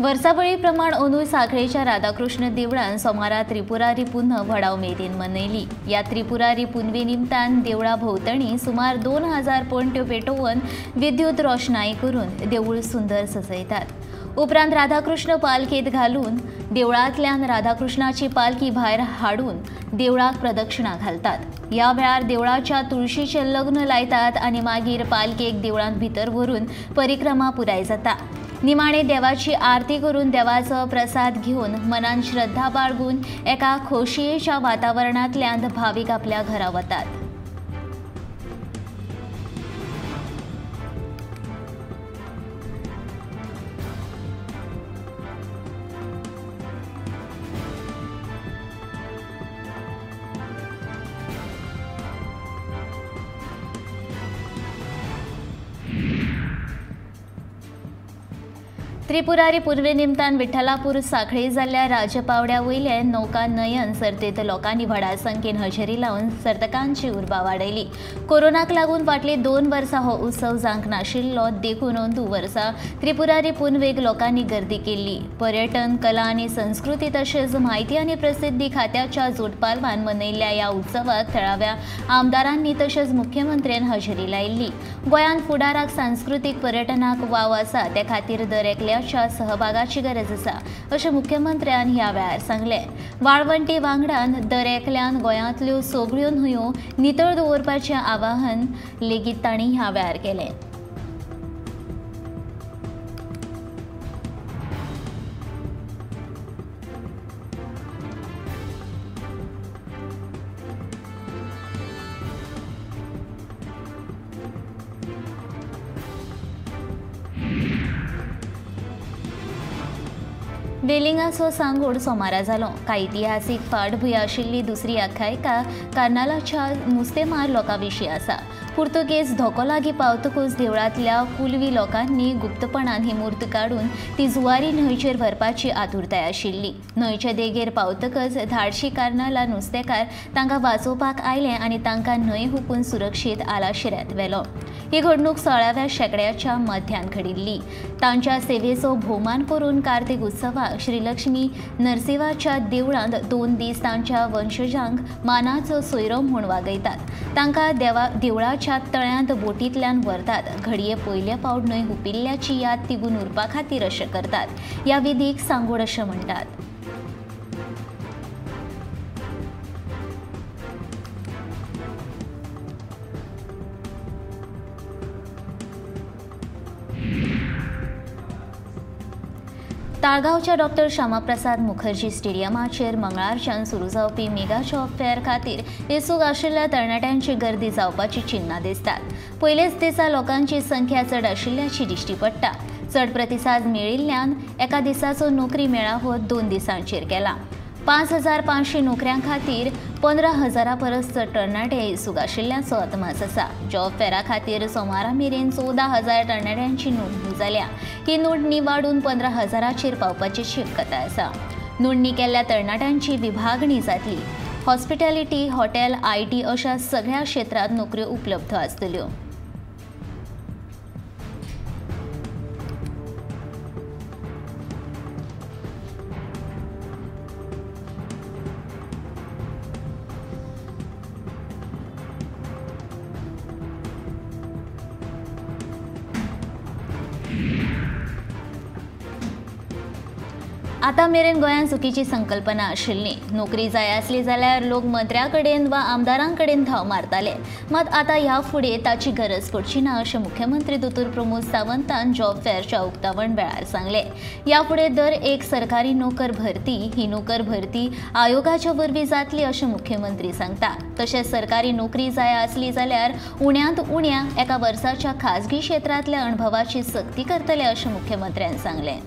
वर्सावळी प्रमाण अंदूय सांखळेच्या राधाकृष्ण देवळान सोमारा त्रिपुरारी पुन्ह व्हडा उमेदीन मनयली। या त्रिपुरारी पुनवे निमतान देवळा भोवतणी सुमार 2000 पणट्यो पेटोवन विद्युत रोशनाई करून देवूळ सुंदर सजयतात। उपरांत राधाकृष्ण पालखेत घालून देवळांतल्यान राधाकृष्णाची पालखी भायर हाडून देवळाक प्रदक्षिणा घालतात। या वेळार देवळाच्या तुळशीचे लग्न लायतात आनी मागीर पालखेक देवळांत भितर व्हरून परिक्रमा पुराय जाता। निमाणे देवाची आरती करून देवाचो प्रसाद घेवन मनान श्रद्धा बाळगून एका खोशयेच्या वातावरणांतल्यान भाविक आपल्या घरा वतात। त्रिपुरारी पुनवे निमतान विठ्ठलापूर सांखळी जाल्ल्या राजपावड्या वयले नौका नयन सर्तेत लोकांनी व्हडा संख्येन हजेरी लावन सर्तकांची उर्बा वाडयली। कोरोनाक लागून फाटली 2 वर्सां हो उत्सव जावंक नाशिल्लो देखून अंदू वर्सा त्रिपुरारी पुनवेक लोकांनी गर्दी केल्ली। पर्यटन, कला आनी संस्कृती तशेंच म्हायती आनी प्रसिद्धी खात्याच्या जोडपालवान मनयल्ल्या ह्या उत्सवाक थळाव्या आमदारांनी तशेंच मुख्यमंत्र्यान हजेरी लायिल्ली। गोंयांत फुडाराक सांस्कृतीक पर्यटनाक वाव आसा ते खातीर दर एकल्याच्या सहभागाची गरज आसा अशें मुख्यमंत्र्यान ह्या वेळार सांगले। वाळवंटी वांगडान दर एकल्यान गोंयांतल्यो सगळ्यो न्हंयो नितळ दवरपाचें आवाहन लेगीत तांणी ह्या वेळार केलें। वेलिंगाचो सांगोड सोमारा जालो। कांय इतिहासीक फाटभूंय आशिल्ली दुसरी आख्यायिका कार्नालाच्या नुस्तेमार लोकांविशीं आसा। पुर्तुगेज धोको लागीं पावतकूच देवळांतल्या कुलवी लोकांनी गुप्तपणान ही मूर्त काडून ती जुवारी न्हंयचेर व्हरपाची आतुरताय आशिल्ली। न्हंयचे देगेर पावतकच धाडशी कार्नाला नुस्तेकार तांकां वाचोवपाक आयले आनी तांकां न्हंय हुपून सुरक्षीत आलाशिऱ्यांत व्हेलो। ही घडणूक 16व्या शेंकड्याच्या मध्यान घडिल्ली। तांच्या सेवेचो भोवमान करून कार्तिक उत्सवाक श्रीलक्ष्मी नरसिंवाच्या देवळांत 2 दीस तांच्या वंशजांक मानाचो सोयरो म्हूण वागयतात। तांकां देवळाच्या तळ्यांत बोटींतल्यान व्हरतात। घडये पयले फावट न्हंय हुपिल्ल्याची याद तिगून उरपा खातीर अशें करतात। ह्या विधीक सांगोड अशें म्हणटात। ताळगांवच्या डॉक्टर श्यामाप्रसाद मुखर्जी स्टेडियमाचेर मंगळारच्यान सुरू जावपी मेगा जॉब फेअर खातीर येसूक आशिल्ल्या तरणाट्यांची गर्दी जावपाची चिन्नां दिसतात। पयलेच दिसा लोकांची संख्या चड आशिल्ल्याची दिश्टी पडटा। चड प्रतिसाद मेळिल्ल्यान एका दिसाचो नोकरी मेळावो 2 दिसांचेर केला। 5500 नोकऱ्यां खातीर 15000 परस चड तरणाटे येसूक आशिल्ल्याचो अदमास आसा। जॉब फेरा खातीर सोमारा मेरेन 14000 तरणाट्यांची नोंदणी जाल्या। ही नोंदणी वाडून 15000चेर पावपाची शक्यताय आसा। नोंदणी केल्ल्या तरणाट्यांची विभागणी जातली। हॉस्पिटॅलिटी, हॉटेल, IT अशा सगळ्या क्षेत्रांत नोकऱ्यो उपलब्ध आसतल्यो। आतां मेरेन गोंयांत चुकीची संकल्पना आशिल्ली। नोकरी जाय आसली जाल्यार लोक मंत्र्या कडेन वा आमदारां कडेन धांव मारताले। मात आतां ह्या फुडें ताची गरज पडची ना अशें मुख्यमंत्री दोतोर प्रमोद सावंतान जॉब फेअरच्या उक्तावण वेळार सांगलें। ह्या फुडें दर एक सरकारी नोकर भरती ही नोकर भरती आयोगाच्या वरवीं जातली अशें मुख्यमंत्री सांगता। तशेंच सरकारी नोकरी जाय आसली जाल्यार उण्यांत उण्या एका वर्साच्या खाजगी क्षेत्रांतल्या अणभवाची सक्ती करतले अशें मुख्यमंत्र्यान सांगलें।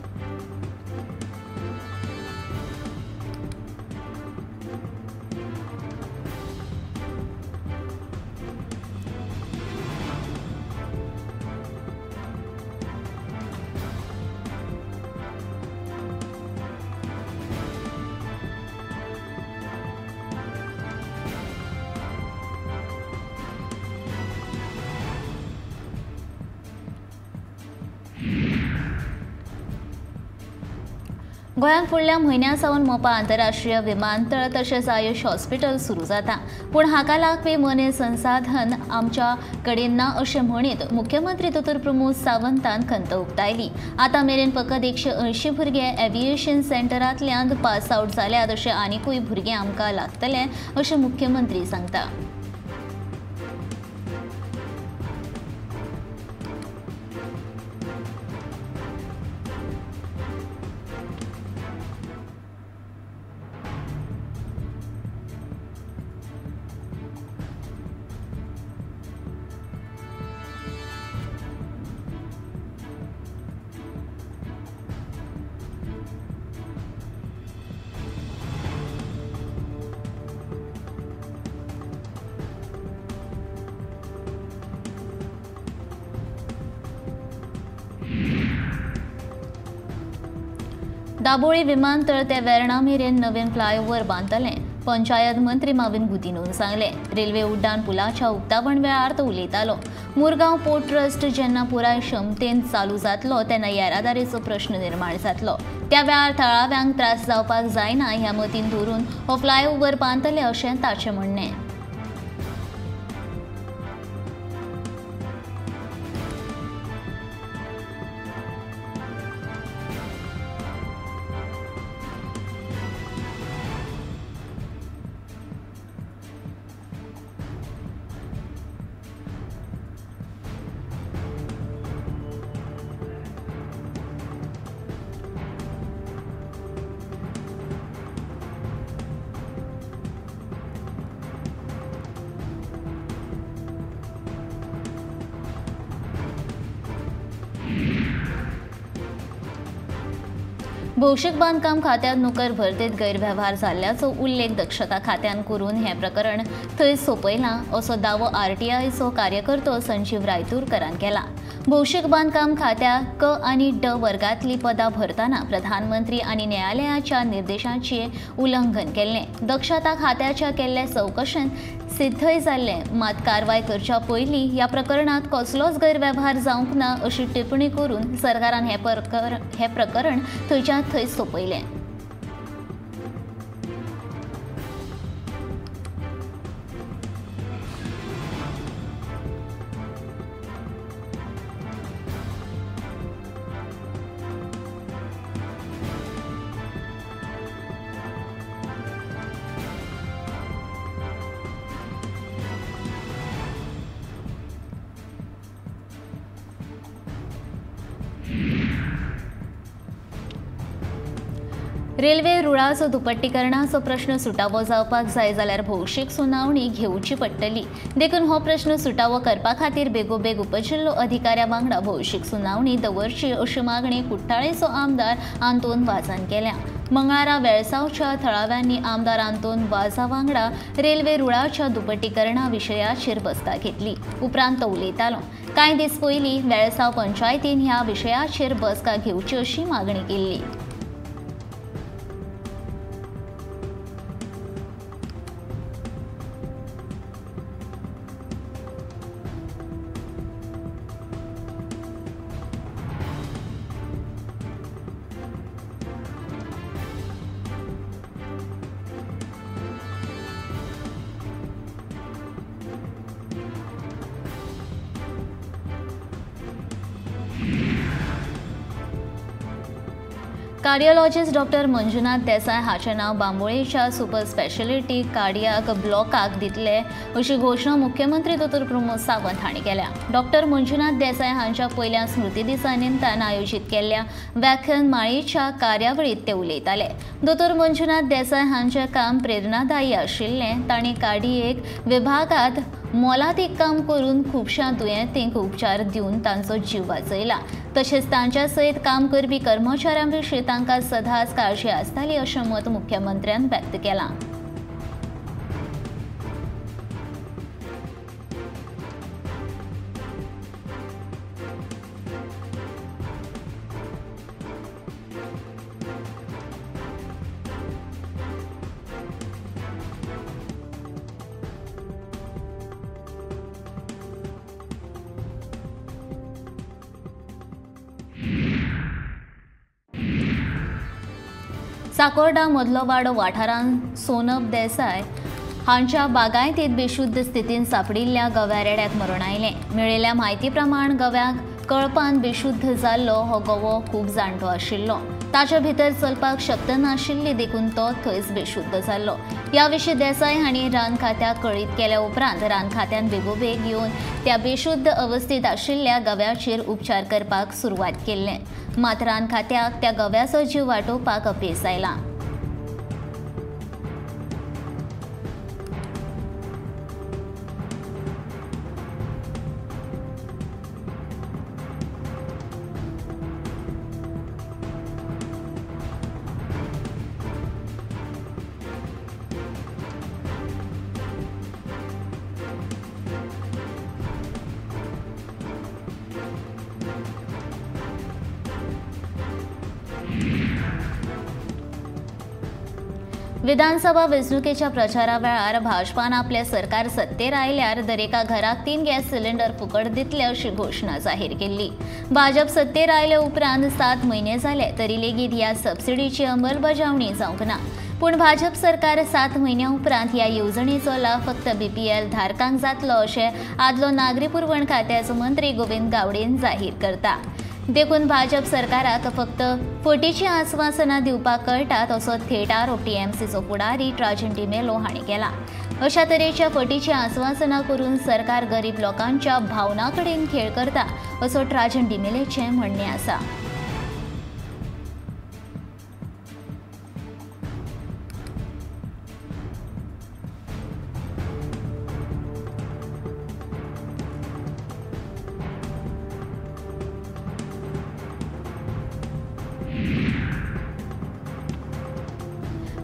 गोंयांत फुडल्या म्हयन्या सावन मोपा आंतरराष्ट्रीय विमानतळ तशेंच आयुष हॉस्पिटल सुरू जाता, पूण हाका लागपी मनीस संसाधन आमच्या कडेन ना अशें म्हणीत मुख्यमंत्री दोतोर प्रमोद सावंतान खंत उक्तायली. आतां मेरेन फकत 180 भुरगे एव्हिएशन सेंटरांतल्यान पास आउट जाल्यात अशें आनीकूय भुरगे आमकां लागतले अशें मुख्यमंत्री सांगता. दाबोळी विमानतळ ते वेर्णा मेरेन नवीन फ्लायओव्हर बांदतले, पंचायत मंत्री माविन गुदिनोन सांगले. रेल्वे उड्डाण पुलाच्या उक्तावण वेळार तो उलयतालो. मुरगांव पोर्ट ट्रस्ट जेन्ना पुराय क्षमतेन चालू जातलो तेन्ना येरादारीचो प्रश्न निर्माण जातलो. त्या वेळार थळाव्यांक त्रास जावपाक जायना ह्या मतीन धरून हो फ्लायओव्हर बांदतले अशें ताचें म्हणणें. भौशीक बांदकाम खात्यात नोकर भरतेत गैरव्यवहार जाल्ल्याचो उल्लेख दक्षता खात्यान करून हें प्रकरण थंय सोंपयलां असो दावो आरटीआयचो कार्यकर्तो संजीव रायतुरकारान केला. भौशीक बांदकाम खात्या क आनी ड वर्गांतली पदां भरतना प्रधानमंत्री आनी न्यायालयाच्या निर्देशांचें उल्लंघन केल्लें. दक्षता खात्याच्या केल्ले चवकशेंत सिद्धय जाल्लें, मात कारवाय करच्या पयलीं ह्या प्रकरणात कसलोच गैरव्यवहार जावंक ना अशी टिप्पणी करून सरकारान हें प्रकरण थंयच्या थंय सोंपयलें. रेल्वे रुळाचो दुपट्टीकरणाचो प्रश्न सुटावो जावपाक जाय जाल्यार भौशीक सुनावणी घेवची पडटली. देखून हो प्रश्न सुटावो करपा खातीर बेगोबेग उपजिल्लो अधिकाऱ्या वांगडा भौशीक सुनावणी दवरची अशी मागणी कुट्टाळेचो आमदार आंतोन वाझान केल्या. मंगळारा वेळसावच्या थळाव्यांनी आमदार आंतोन वाझा वांगडा रेल्वे रुळाच्या दुपट्टीकरणा विशयाचेर बसका घेतली. उपरांत तो उलयतालो. कांय दीस पयलीं वेळसाव पंचायतीन ह्या विशयाचेर बसका घेवची अशी मागणी केल्ली. कार्डियोलॉजिस्ट डॉक्टर मंजुनाथ देसाय हाचें नांव बांबोळेच्या सुपर स्पेशलिटी कार्डियाक ब्लॉकाक दितले अशी घोशणा मुख्यमंत्री दोतोर प्रमोद सावंत हांणी केल्या. डॉक्टर मंजुनाथ देसाय हांच्या पयल्या स्मृती दिसा निमतान आयोजीत केल्ल्या व्याख्यानमाळेच्या कार्यावळींत ते उलयताले. दोतोर मंजुनाथ देसाय हांचें काम प्रेरणादायी आशिल्लें. तांणी कार्डियेक विभागांत मोलादीक काम करून खुबश्या दुयेंतींक उपचार दिवन तांचो जीव वाचयला. तशेंच तांच्या सयत काम करपी कर्मचाऱ्यां विशीं तांकां सदांच काळजी आसताली अशें मत मुख्यमंत्र्यान व्यक्त केलां. साकोर्डा मदलो वाडो वाठारांत सोनप देसाय हांच्या बागायतीत बेशुद्ध स्थितीत सापडिल्ल्या गव्या रेड्याक मरण आयलें। मेळिल्ल्या म्हायती प्रमाण गव्याक कळपान बेशुद्ध जाल्लो हो गवो खूब जाणटो आशिल्लो। ताचे भितर चलपाक शक्त नाशिल्ली देखून तो थंयच बेशुद्ध जाल्लो। ह्या विशीं देसाय हांणी रान खात्याक कळीत केल्या उपरांत रान खात्यान बेगोबेग येवन त्या बेशुद्ध अवस्थेत आशिल्ल्या गव्याचेर उपचार करपाक सुरवात केल्ले। मात रान खात्याक त्या गव्याचो जीव वाटोवपाक अपेस आयला। विधानसभा वेंचणुकेच्या प्रचारा वेळार भाजपान आपले सरकार सत्तेर आयल्यार दरेका घराक 3 गॅस सिलिंडर फुकट दितले अशी घोषणा जाहीर केल्ली। भाजप सत्तेर आयले उपरांत 7 म्हयने जाले तरी लेगीत ह्या सबसिडीची अंमलबजावणी जावंक ना। पूण भाजप सरकार 7 म्हयन्यां उपरांत ह्या येवजणेचो लाभ फक्त BPL धारकांक जातलो अशें आदलो नागरी पुरवण खात्याचो मंत्री गोविंद गावडेन जाहीर करता। देखून भाजप सरकाराक फक्त फटीची आश्वासनां दिवपाक कळटात असो थेट आरोप TMCचो फुडारी राजन डिमेलो हांणी केला। अशा तरेच्या फटीची आश्वासनां करून सरकार गरीब लोकांच्या भावनां कडेन खेळ करता असो राजन डिमेलेचें म्हणणें आसा।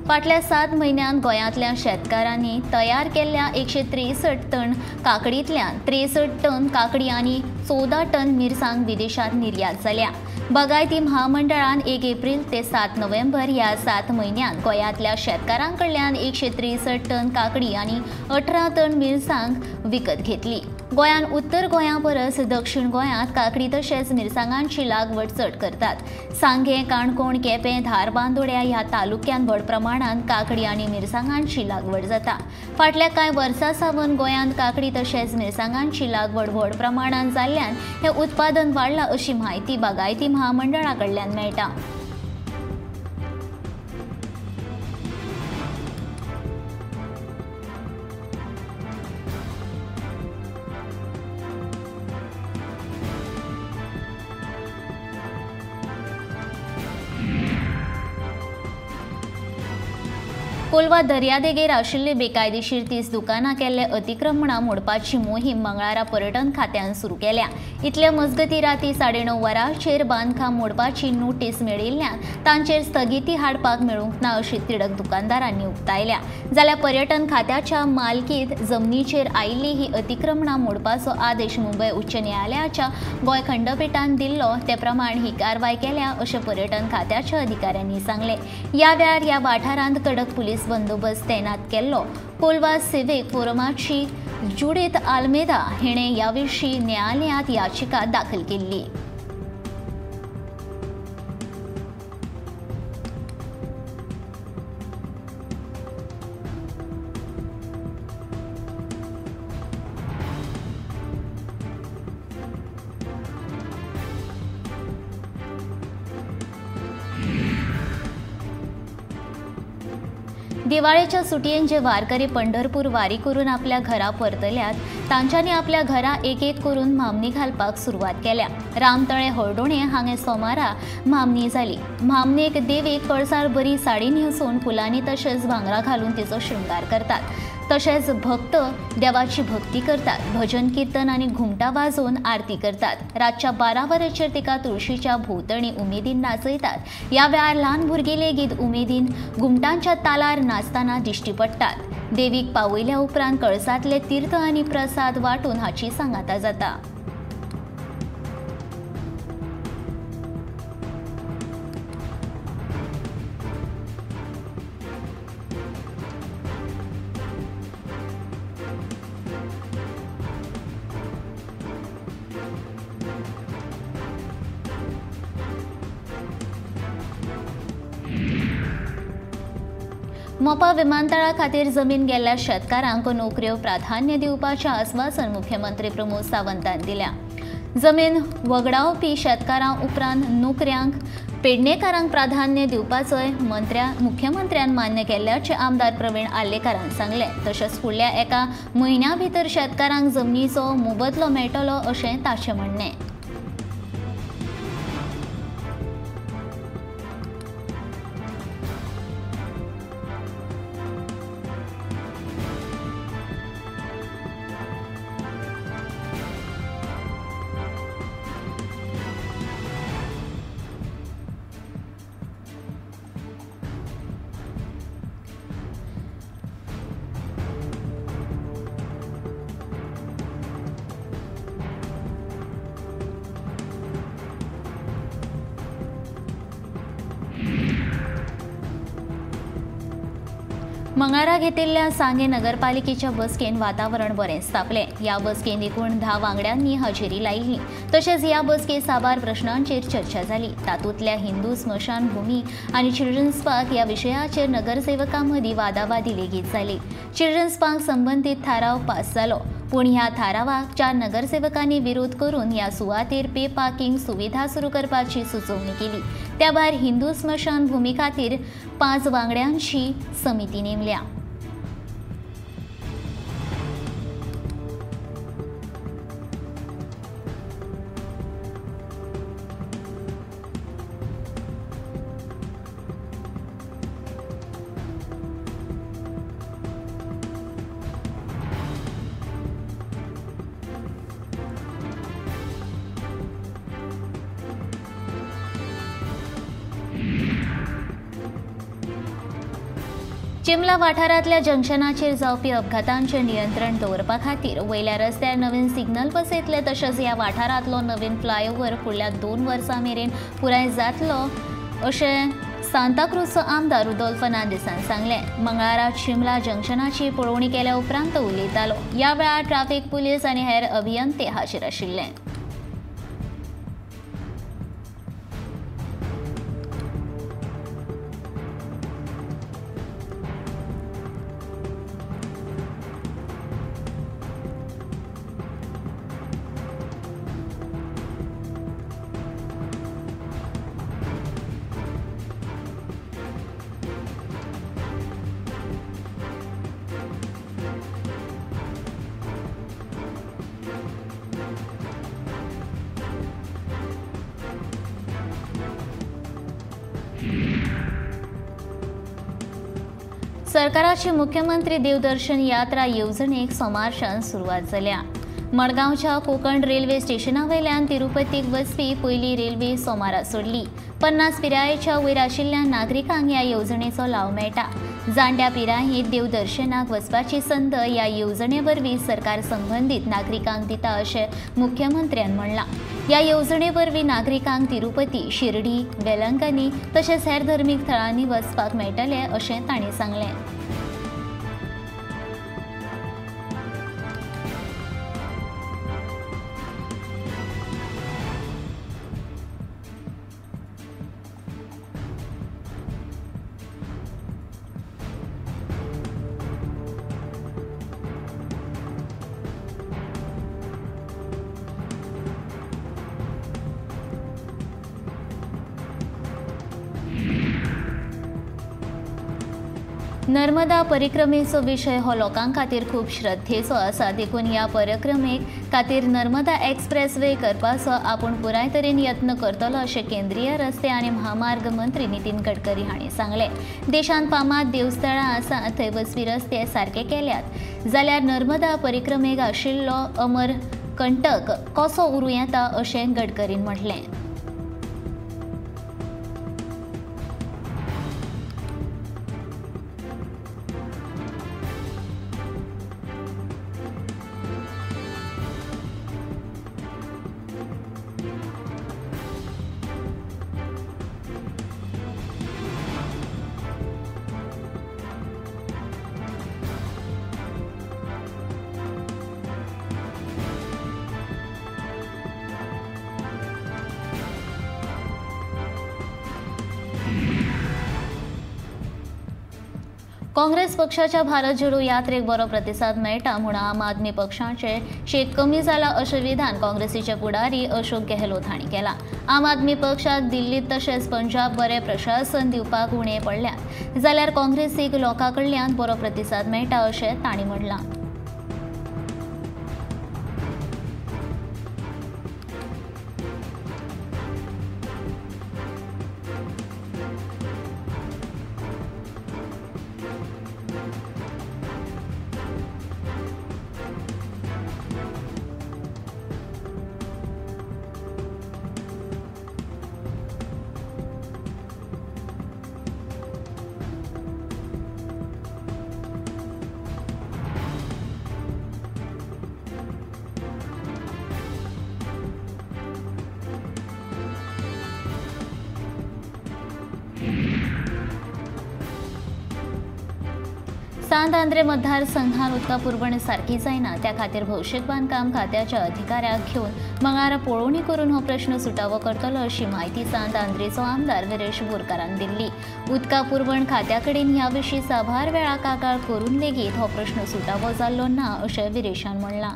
फाटल्या 7 म्हयन्यांत गोंयांतल्या शेतकारांनी तयार केल्ल्या 163 टन काकडींतल्यान 63 टन काकडी आनी 14 टन मिरसांग विदेशांत निर्यात जाल्या। बागायती महामंडळान 1 एप्रिल ते 7 नोव्हेंबर ह्या 7 म्हयन्यांत गोंयांतल्या शेतकारांकडल्यान 163 टन काकडी आनी 18 टन मिरसांग विकत घेतली। गोंयान उत्तर गोंया परस दक्षिण गोंयांत काकडी तशेंच मिरसांगांची लागवड चड करतात। सांगें, काणकोण, केपें, धार, बांदोड्या ह्या तालुक्यांत व्हड प्रमाणांत काकडी आनी मिरसांगांची लागवड जाता। फाटल्या कांय वर्सां सावन गोंयांत काकडी तशेंच मिरसांगांची लागवड व्हड प्रमाणांत जाल्ल्यान हें उत्पादन वाडलां अशी म्हायती बागायती महामंडळा कडल्यान मेळटा। कोलवा दर्यादेगेर आशिल्ली बेकायदेशीर 30 दुकानां केल्ले अतिक्रमणां मोडपाची मोहीम मंगळारा पर्यटन खात्यान सुरू केल्या। इतले मजगतीं राती 9:30 वरांचेर बांदकाम मोडपाची नोटीस मेळिल्ल्यान तांचेर स्थगिती हाडपाक मेळूंक ना अशी तिडक दुकानदारांनी उक्तायल्या। जाल्यार पर्यटन खात्याच्या मालकीत जमनीचेर आयिल्ली ही अतिक्रमणां मोडपाचो आदेश मुंबय उच्च न्यायालयाच्या गोंय खंडपीठान दिल्लो ते प्रमाण ही कारवाय केल्या अशें पर्यटन खात्याच्या अधिकाऱ्यांनी सांगले। ह्या वेळार ह्या वाठारांत कडक पुलीस बंदोबस्त तैनात केल्लो। कोलवा सिव्हिक फोरमाची जुडीथ आल्मेदा हिणे ह्या विशीं न्यायालयांत याचिका दाखल केल्ली। दिवाळेच्या सुटयेन जे वारकरी पंढरपूर वारी करून आपल्या घरा परतल्यात तांच्यांनी आपल्या घरा एक एक करून म्हामणी घालपाक सुरवात केल्या। रामतळे हळदोणे हांगे सोमारा म्हामणी जाली। म्हामणेक देवीक कळसार बरी साडी न्हेसोवन फुलांनी तशेंच भांगरां घालून तिचो शृंगार करतात। तशेंच भक्त देवाची भक्ती करतात, भजन कीर्तन आनी घुमटां वाजोवन आरती करतात। रातच्या 12 वरांचेर तिका तुळशीच्या भोंवतणी उमेदीन नाचयतात। ह्या वेळार ल्हान भुरगीं लेगीत उमेदीन घुमटांच्या तालार नाचतना दिश्टी पडटात। देवीक पावयल्या उपरांत कळसांतले तीर्थ आनी प्रसाद वांटून हाची सांगाता जाता। मोपा विमानतळा खातीर जमीन गेल्ल्या शेतकारांक नोकऱ्यो प्राधान्य दिवपाचें आस्वासन मुख्यमंत्री प्रमोद सावंतान दिल्या। जमीन वगडावपी शेतकारां उपरांत नोकऱ्यांक पेडणेकारांक प्राधान्य दिवपाचोय मुख्यमंत्र्यान मान्य केल्ल्याचे आमदार प्रवीण आल्लेकारान सांगले। तशेंच फुडल्या एका म्हयन्या भितर शेतकारांक जमनीचो मोबदलो मेळटलो अशें ताचें म्हणणें। मंगळारा घेतिल्ल्या सांगे नगरपालिकेच्या बसकेन वातावरण बरेंच तापलें। ह्या बसकेन एकूण 10 वांगड्यांनी हजेरी लायिल्ली। तशेंच ह्या बसके साबार प्रश्नांचेर चर्चा जाली। तातूंतल्या हिंदू स्मशान भूमी आनी चिल्ड्रन्स पार्क ह्या विशयाचेर नगरसेवकां मदीं वादावादी लेगीत जाली। चिल्ड्रन्स पार्क संबंधीत थाराव पास जालो, पूण ह्या थारावाक 4 नगरसेवकांनी विरोध करून ह्या सुवातेर पे पार्किंग सुविधा सुरू करपाची सुचोवणी केली। त्या भायर हिंदू स्मशान भूमी खातीर 5 वांगड्यांची समिती नेमल्या। चिमला वाठारांतल्या जंक्शनाचेर जावपी अपघातांचेर नियंत्रण दवरपा खातीर वयल्या रस्त्यार नवीन सिग्नल बसयतले। तशेंच ह्या वाठारांतलो नवीन फ्लायओव्हर फुडल्या 2 वर्सां मेरेन पुराय जातलो अशें सांताक्रूजचो आमदार रुदोल्फ फर्नांडीसान सांगलें। मंगळारा चिमला जंक्शनाची पळोवणी केल्या उपरांत तो उलयतालो। ह्या वेळार ट्राफिक पुलीस आनी हेर अभियंते हाजीर आशिल्ले। सरकाराची मुख्यमंत्री देवदर्शन यात्रा येवजणेक सोमारच्यान सुरवात जाल्या। मडगांवच्या कोकण रेल्वे स्टेशनावयल्यान तिरुपतीक वचपी पयली रेल्वे सोमारा सोडली। 50 पिरायेच्या वयर आशिल्ल्या नागरिकांक ह्या येवजणेचो लाव मेळटा। जाणट्या पिरायेंत देवदर्शनाक वचपाची संद ह्या येवजणे वरवीं सरकार संबंधीत नागरिकांक दिता अशें मुख्यमंत्र्यान म्हणलां। ह्या येवजणे वरवीं नागरिकांक तिरुपती, शिर्डी, वेलंकनी तशेंच हेर धर्मीक थळांनी वचपाक मेळटलें अशें तांणी सांगलें। नर्मदा परिक्रमेचो विशय हो लोकां खातीर खूब श्रद्धेचो आसा। देखून ह्या परिक्रमेक खातीर नर्मदा एक्सप्रेस वे करपाचो आपूण पुराय तरेन यत्न करतलो अशें केंद्रीय रस्ते आनी महामार्ग मंत्री नितीन गडकरी हांणी सांगलें। देशांत फामाद देवस्थळां आसात, थंय वचपी रस्ते सारके केल्यात जाल्यार नर्मदा परिक्रमेक आशिल्लो अमरकंटक कसो उरूं येता अशें गडकरीन म्हटलें। काँग्रेस पक्षाच्या भारत जोडो यात्रेक बरो प्रतिसाद मेळटा म्हूण आम आदमी पक्षाचे शेक कमी जाला अशें विधान काँग्रेसीचे फुडारी अशोक गेहलोत हांणी केलां। आम आदमी पक्षाक दिल्लीत तशेंच पंजाब बरें प्रशासन दिवपाक उणें पडल्यात जाल्यार काँग्रेसीक लोकां कडल्यान बरो प्रतिसाद मेळटा अशें तांणी म्हणलां। सांत आंद्रे मतदारसंघात उदका पुरवण सारकी जायना त्या खातीर भौशीक बांदकाम खात्याच्या अधिकाऱ्याक घेवन मंगळारा पळोवणी करून हो प्रश्न सुटावो करतलो अशी माहिती सांत आंद्रेचो आमदार विरेश बोरकारान दिल्ली। उदका पुरवण खात्या कडेन ह्या विशीं साबार वेळा कागाळ करून लेगीत हो प्रश्न सुटावो जाल्लो ना अशें विरेशान म्हणलां।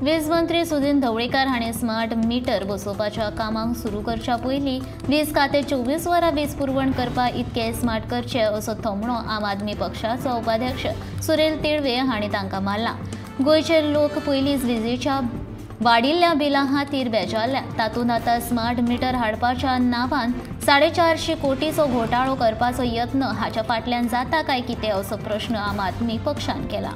वीज मंत्री सुदीन ढवळीकर हांणी स्मार्ट मीटर बसोवपाच्या कामाक सुरू करच्या पयलीं वीज खातें 24 वरां वीज पुरवण करपाक इतके स्मार्ट करचे असो थोमणो आम आदमी पक्षाचो उपाध्यक्ष सुरेल तिळवे हांणी तांकां मारला। गोंयचे लोक पयलींच विजेच्या वाडिल्ल्या बिलां खातीर बेजारल्या, तातूंत आतां स्मार्ट मीटर हाडपाच्या नांवान 450 कोटीचो घोटाळो करपाचो यत्न हाच्या फाटल्यान जाता काय कितें असो प्रश्न आम आदमी पक्षान केला।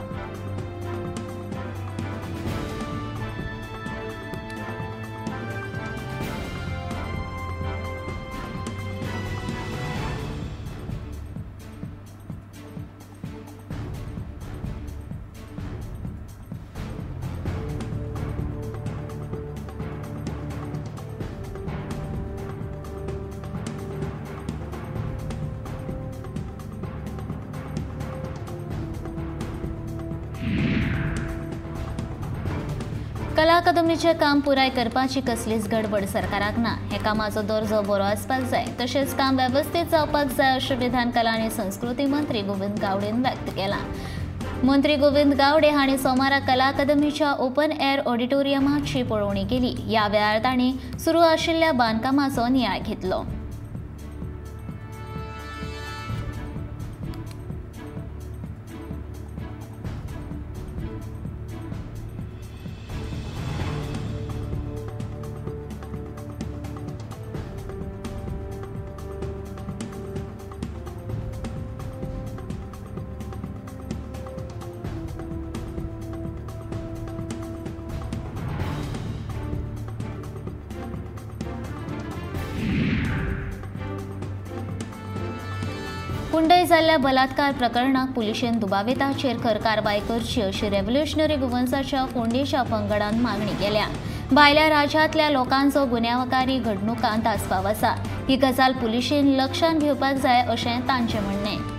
कला अकादमीचे काम पुराय करपाची कसलीच गडबड सरकाराक ना। हे कामाचो दर्जो बरो आसपाक जाय, तशेंच काम वेवस्थीत जावपाक जाय अशें विधान कला आनी संस्कृती मंत्री गोविंद गावडेन व्यक्त केलां। मंत्री गोविंद गावडे हांणी सोमारा कला अकादमीच्या ओपन एअर ऑडिटोरियमाची पळोवणी केली। ह्या वेळार तांणी सुरू आशिल्ल्या बांदकामाचो नियाळ घेतलो। कुंडय जाल्ल्या बलात्कार प्रकरणाक पुलिशेन दुबाविताचेर खर कारवाय करची अशी रेव्होल्युशनरी गोवन्साच्या फोंडेशा पंगडान मागणी केल्या। भायल्या राज्यांतल्या लोकांचो गुन्यांवकारी घडणुकांत आस्पाव आसा, ही गजाल पुलिशेन लक्षांत घेवपाक जाय अशें तांचें म्हणणें।